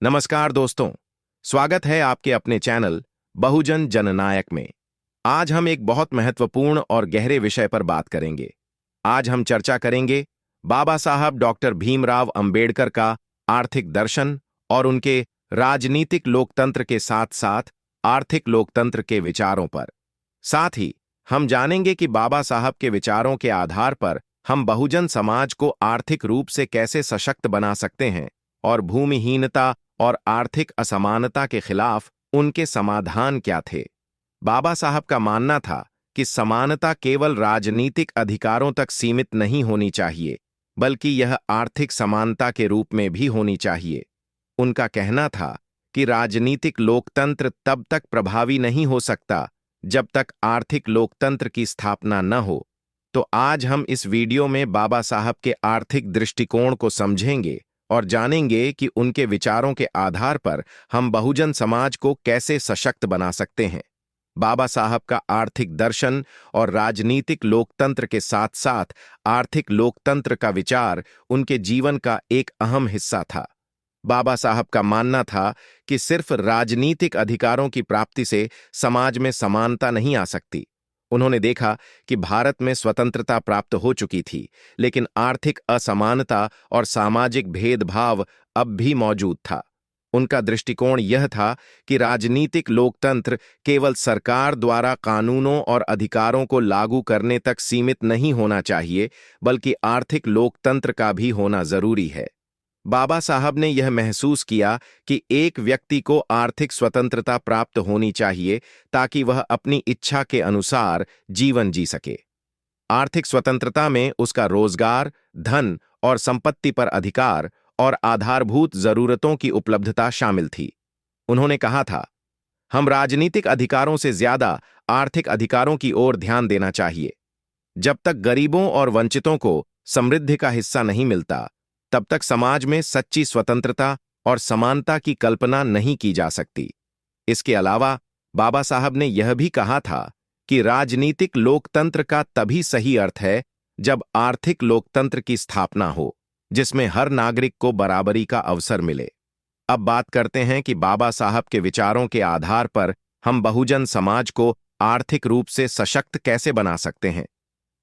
नमस्कार दोस्तों, स्वागत है आपके अपने चैनल बहुजन जननायक में। आज हम एक बहुत महत्वपूर्ण और गहरे विषय पर बात करेंगे। आज हम चर्चा करेंगे बाबा साहब डॉक्टर भीमराव अंबेडकर का आर्थिक दर्शन और उनके राजनीतिक लोकतंत्र के साथ साथ आर्थिक लोकतंत्र के विचारों पर। साथ ही हम जानेंगे कि बाबा साहब के विचारों के आधार पर हम बहुजन समाज को आर्थिक रूप से कैसे सशक्त बना सकते हैं और भूमिहीनता और आर्थिक असमानता के खिलाफ उनके समाधान क्या थे। बाबा साहब का मानना था कि समानता केवल राजनीतिक अधिकारों तक सीमित नहीं होनी चाहिए, बल्कि यह आर्थिक समानता के रूप में भी होनी चाहिए। उनका कहना था कि राजनीतिक लोकतंत्र तब तक प्रभावी नहीं हो सकता जब तक आर्थिक लोकतंत्र की स्थापना न हो। तो आज हम इस वीडियो में बाबा साहब के आर्थिक दृष्टिकोण को समझेंगे और जानेंगे कि उनके विचारों के आधार पर हम बहुजन समाज को कैसे सशक्त बना सकते हैं। बाबा साहब का आर्थिक दर्शन और राजनीतिक लोकतंत्र के साथ साथ आर्थिक लोकतंत्र का विचार उनके जीवन का एक अहम हिस्सा था। बाबा साहब का मानना था कि सिर्फ राजनीतिक अधिकारों की प्राप्ति से समाज में समानता नहीं आ सकती। उन्होंने देखा कि भारत में स्वतंत्रता प्राप्त हो चुकी थी, लेकिन आर्थिक असमानता और सामाजिक भेदभाव अब भी मौजूद था। उनका दृष्टिकोण यह था कि राजनीतिक लोकतंत्र केवल सरकार द्वारा कानूनों और अधिकारों को लागू करने तक सीमित नहीं होना चाहिए, बल्कि आर्थिक लोकतंत्र का भी होना जरूरी है। बाबा साहब ने यह महसूस किया कि एक व्यक्ति को आर्थिक स्वतंत्रता प्राप्त होनी चाहिए ताकि वह अपनी इच्छा के अनुसार जीवन जी सके। आर्थिक स्वतंत्रता में उसका रोजगार, धन और संपत्ति पर अधिकार और आधारभूत जरूरतों की उपलब्धता शामिल थी। उन्होंने कहा था, हम राजनीतिक अधिकारों से ज्यादा आर्थिक अधिकारों की ओर ध्यान देना चाहिए। जब तक गरीबों और वंचितों को समृद्धि का हिस्सा नहीं मिलता, तब तक समाज में सच्ची स्वतंत्रता और समानता की कल्पना नहीं की जा सकती। इसके अलावा बाबा साहब ने यह भी कहा था कि राजनीतिक लोकतंत्र का तभी सही अर्थ है जब आर्थिक लोकतंत्र की स्थापना हो, जिसमें हर नागरिक को बराबरी का अवसर मिले। अब बात करते हैं कि बाबा साहब के विचारों के आधार पर हम बहुजन समाज को आर्थिक रूप से सशक्त कैसे बना सकते हैं।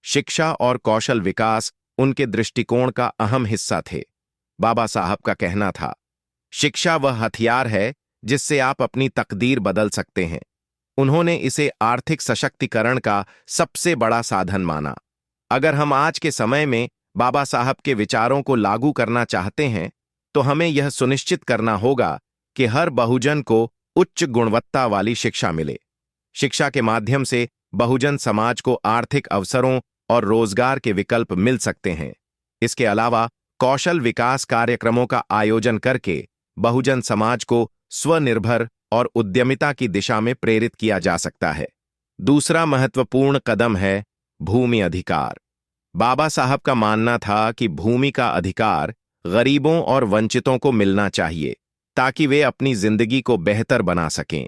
शिक्षा और कौशल विकास उनके दृष्टिकोण का अहम हिस्सा थे। बाबा साहब का कहना था, शिक्षा वह हथियार है जिससे आप अपनी तकदीर बदल सकते हैं। उन्होंने इसे आर्थिक सशक्तिकरण का सबसे बड़ा साधन माना। अगर हम आज के समय में बाबा साहब के विचारों को लागू करना चाहते हैं, तो हमें यह सुनिश्चित करना होगा कि हर बहुजन को उच्च गुणवत्ता वाली शिक्षा मिले। शिक्षा के माध्यम से बहुजन समाज को आर्थिक अवसरों और रोजगार के विकल्प मिल सकते हैं। इसके अलावा कौशल विकास कार्यक्रमों का आयोजन करके बहुजन समाज को स्वनिर्भर और उद्यमिता की दिशा में प्रेरित किया जा सकता है। दूसरा महत्वपूर्ण कदम है भूमि अधिकार। बाबा साहब का मानना था कि भूमि का अधिकार गरीबों और वंचितों को मिलना चाहिए ताकि वे अपनी जिंदगी को बेहतर बना सकें।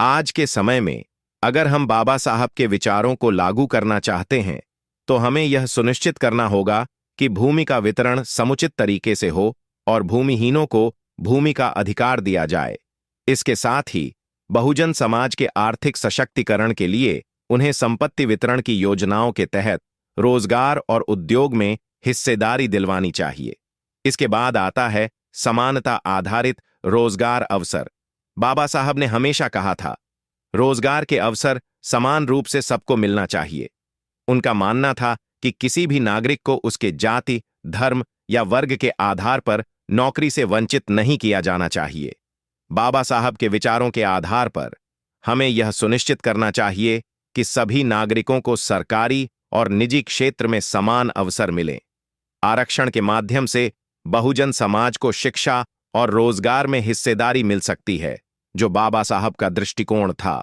आज के समय में अगर हम बाबा साहब के विचारों को लागू करना चाहते हैं, तो हमें यह सुनिश्चित करना होगा कि भूमि का वितरण समुचित तरीके से हो और भूमिहीनों को भूमि का अधिकार दिया जाए। इसके साथ ही बहुजन समाज के आर्थिक सशक्तिकरण के लिए उन्हें संपत्ति वितरण की योजनाओं के तहत रोजगार और उद्योग में हिस्सेदारी दिलवानी चाहिए। इसके बाद आता है समानता आधारित रोजगार अवसर। बाबा साहब ने हमेशा कहा था, रोजगार के अवसर समान रूप से सबको मिलना चाहिए। उनका मानना था कि किसी भी नागरिक को उसके जाति, धर्म या वर्ग के आधार पर नौकरी से वंचित नहीं किया जाना चाहिए। बाबा साहब के विचारों के आधार पर हमें यह सुनिश्चित करना चाहिए कि सभी नागरिकों को सरकारी और निजी क्षेत्र में समान अवसर मिलें। आरक्षण के माध्यम से बहुजन समाज को शिक्षा और रोजगार में हिस्सेदारी मिल सकती है, जो बाबा साहब का दृष्टिकोण था।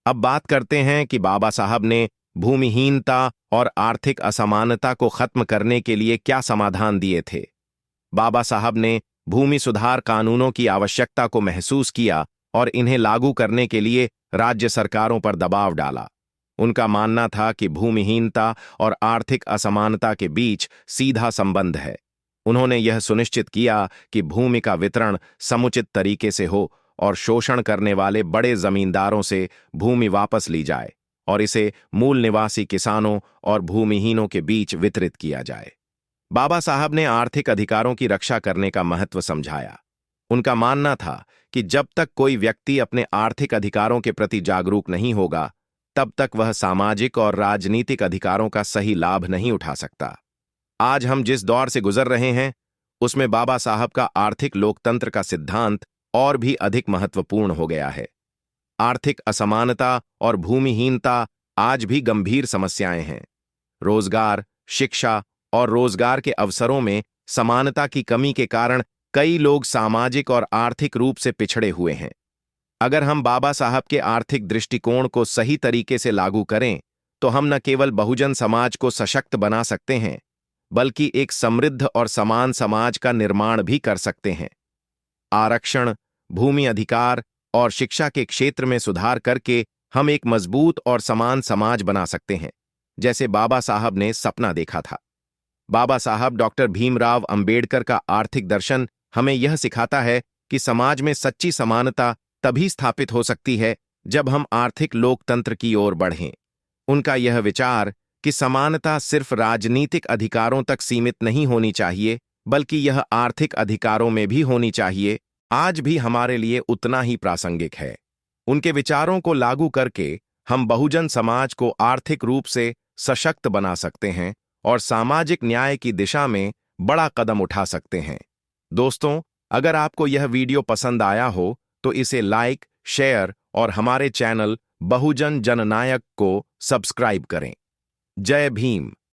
अब बात करते हैं कि बाबा साहब ने भूमिहीनता और आर्थिक असमानता को खत्म करने के लिए क्या समाधान दिए थे। बाबा साहब ने भूमि सुधार कानूनों की आवश्यकता को महसूस किया और इन्हें लागू करने के लिए राज्य सरकारों पर दबाव डाला। उनका मानना था कि भूमिहीनता और आर्थिक असमानता के बीच सीधा संबंध है। उन्होंने यह सुनिश्चित किया कि भूमि का वितरण समुचित तरीके से हो और शोषण करने वाले बड़े जमींदारों से भूमि वापस ली जाए और इसे मूल निवासी किसानों और भूमिहीनों के बीच वितरित किया जाए। बाबा साहब ने आर्थिक अधिकारों की रक्षा करने का महत्व समझाया। उनका मानना था कि जब तक कोई व्यक्ति अपने आर्थिक अधिकारों के प्रति जागरूक नहीं होगा, तब तक वह सामाजिक और राजनीतिक अधिकारों का सही लाभ नहीं उठा सकता। आज हम जिस दौर से गुजर रहे हैं, उसमें बाबा साहब का आर्थिक लोकतंत्र का सिद्धांत और भी अधिक महत्वपूर्ण हो गया है। आर्थिक असमानता और भूमिहीनता आज भी गंभीर समस्याएं हैं। रोजगार, शिक्षा और रोजगार के अवसरों में समानता की कमी के कारण कई लोग सामाजिक और आर्थिक रूप से पिछड़े हुए हैं। अगर हम बाबा साहब के आर्थिक दृष्टिकोण को सही तरीके से लागू करें, तो हम न केवल बहुजन समाज को सशक्त बना सकते हैं, बल्कि एक समृद्ध और समान समाज का निर्माण भी कर सकते हैं। आरक्षण, भूमि अधिकार और शिक्षा के क्षेत्र में सुधार करके हम एक मजबूत और समान समाज बना सकते हैं, जैसे बाबा साहब ने सपना देखा था। बाबा साहब डॉक्टर भीमराव अंबेडकर का आर्थिक दर्शन हमें यह सिखाता है कि समाज में सच्ची समानता तभी स्थापित हो सकती है जब हम आर्थिक लोकतंत्र की ओर बढ़ें। उनका यह विचार कि समानता सिर्फ राजनीतिक अधिकारों तक सीमित नहीं होनी चाहिए, बल्कि यह आर्थिक अधिकारों में भी होनी चाहिए, आज भी हमारे लिए उतना ही प्रासंगिक है। उनके विचारों को लागू करके हम बहुजन समाज को आर्थिक रूप से सशक्त बना सकते हैं और सामाजिक न्याय की दिशा में बड़ा कदम उठा सकते हैं। दोस्तों, अगर आपको यह वीडियो पसंद आया हो तो इसे लाइक, शेयर और हमारे चैनल बहुजन जननायक को सब्सक्राइब करें। जय भीम।